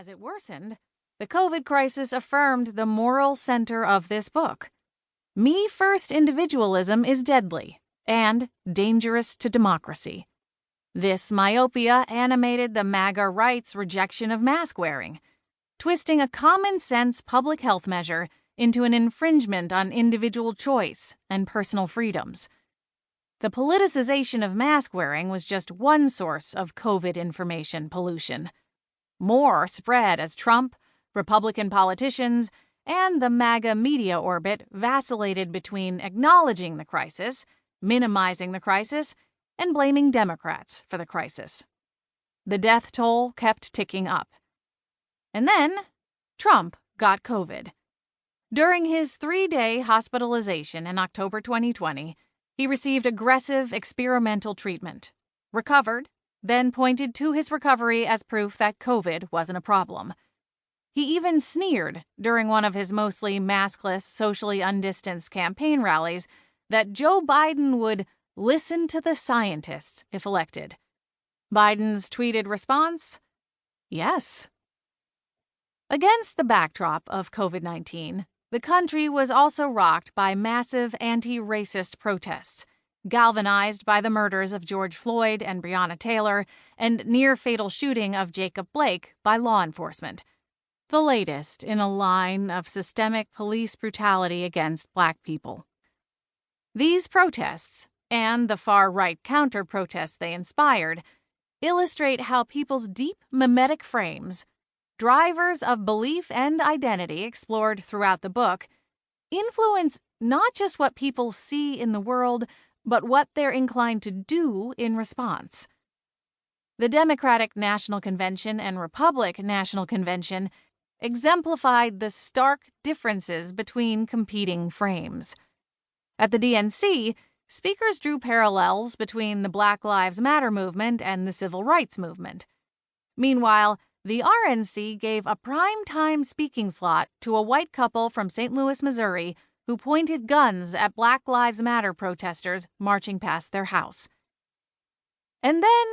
As it worsened, the COVID crisis affirmed the moral center of this book. Me-first individualism is deadly and dangerous to democracy. This myopia animated the MAGA right's rejection of mask wearing, twisting a common-sense public health measure into an infringement on individual choice and personal freedoms. The politicization of mask wearing was just one source of COVID information pollution. More spread as Trump, Republican politicians, and the MAGA media orbit vacillated between acknowledging the crisis, minimizing the crisis, and blaming Democrats for the crisis. The death toll kept ticking up. And then, Trump got COVID. During his 3-day hospitalization in October 2020, he received aggressive experimental treatment, recovered, then pointed to his recovery as proof that COVID wasn't a problem. He even sneered during one of his mostly maskless, socially undistanced campaign rallies that Joe Biden would listen to the scientists if elected. Biden's tweeted response? Yes. Against the backdrop of COVID-19, the country was also rocked by massive anti-racist protests, galvanized by the murders of George Floyd and Breonna Taylor and near-fatal shooting of Jacob Blake by law enforcement, the latest in a line of systemic police brutality against Black people. These protests, and the far-right counter-protests they inspired, illustrate how people's deep mimetic frames, drivers of belief and identity explored throughout the book, influence not just what people see in the world, but what they're inclined to do in response. The Democratic National Convention and Republican National Convention exemplified the stark differences between competing frames. At the DNC, speakers drew parallels between the Black Lives Matter movement and the Civil Rights movement. Meanwhile, the RNC gave a prime-time speaking slot to a white couple from St. Louis, Missouri, who pointed guns at Black Lives Matter protesters marching past their house. And then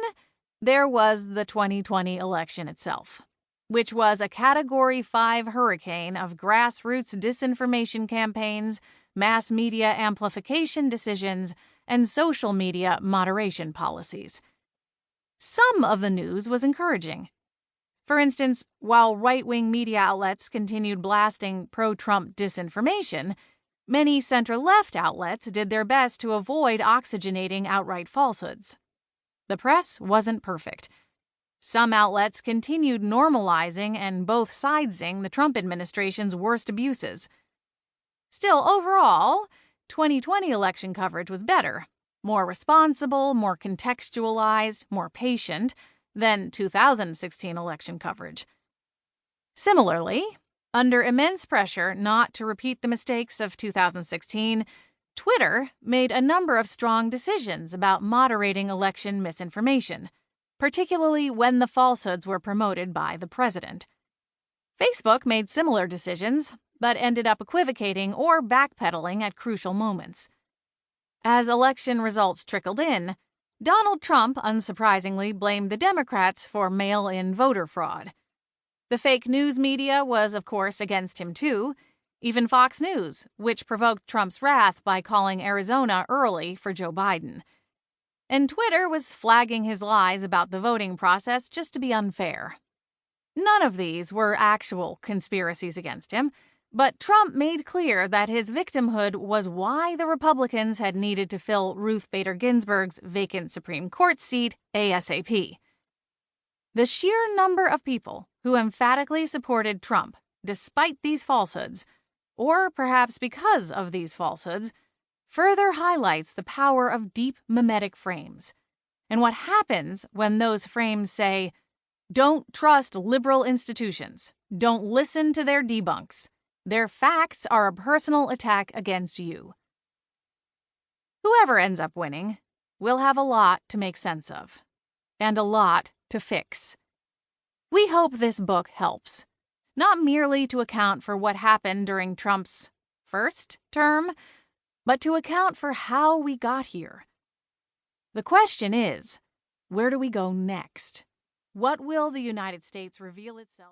there was the 2020 election itself, which was a Category 5 hurricane of grassroots disinformation campaigns, mass media amplification decisions, and social media moderation policies. Some of the news was encouraging. For instance, while right-wing media outlets continued blasting pro-Trump disinformation, many center-left outlets did their best to avoid oxygenating outright falsehoods. The press wasn't perfect. Some outlets continued normalizing and both sidesing the Trump administration's worst abuses. Still, overall, 2020 election coverage was better, more responsible, more contextualized, more patient than 2016 election coverage. Similarly, under immense pressure not to repeat the mistakes of 2016, Twitter made a number of strong decisions about moderating election misinformation, particularly when the falsehoods were promoted by the president. Facebook made similar decisions, but ended up equivocating or backpedaling at crucial moments. As election results trickled in, Donald Trump unsurprisingly blamed the Democrats for mail-in voter fraud. The fake news media was, of course, against him too, even Fox News, which provoked Trump's wrath by calling Arizona early for Joe Biden. And Twitter was flagging his lies about the voting process just to be unfair. None of these were actual conspiracies against him, but Trump made clear that his victimhood was why the Republicans had needed to fill Ruth Bader Ginsburg's vacant Supreme Court seat ASAP. The sheer number of people who emphatically supported Trump, despite these falsehoods, or perhaps because of these falsehoods, further highlights the power of deep mimetic frames, and what happens when those frames say, "Don't trust liberal institutions. Don't listen to their debunks. Their facts are a personal attack against you." Whoever ends up winning will have a lot to make sense of, and a lot to fix. We hope this book helps, not merely to account for what happened during Trump's first term, but to account for how we got here. The question is, where do we go next? What will the United States reveal itself?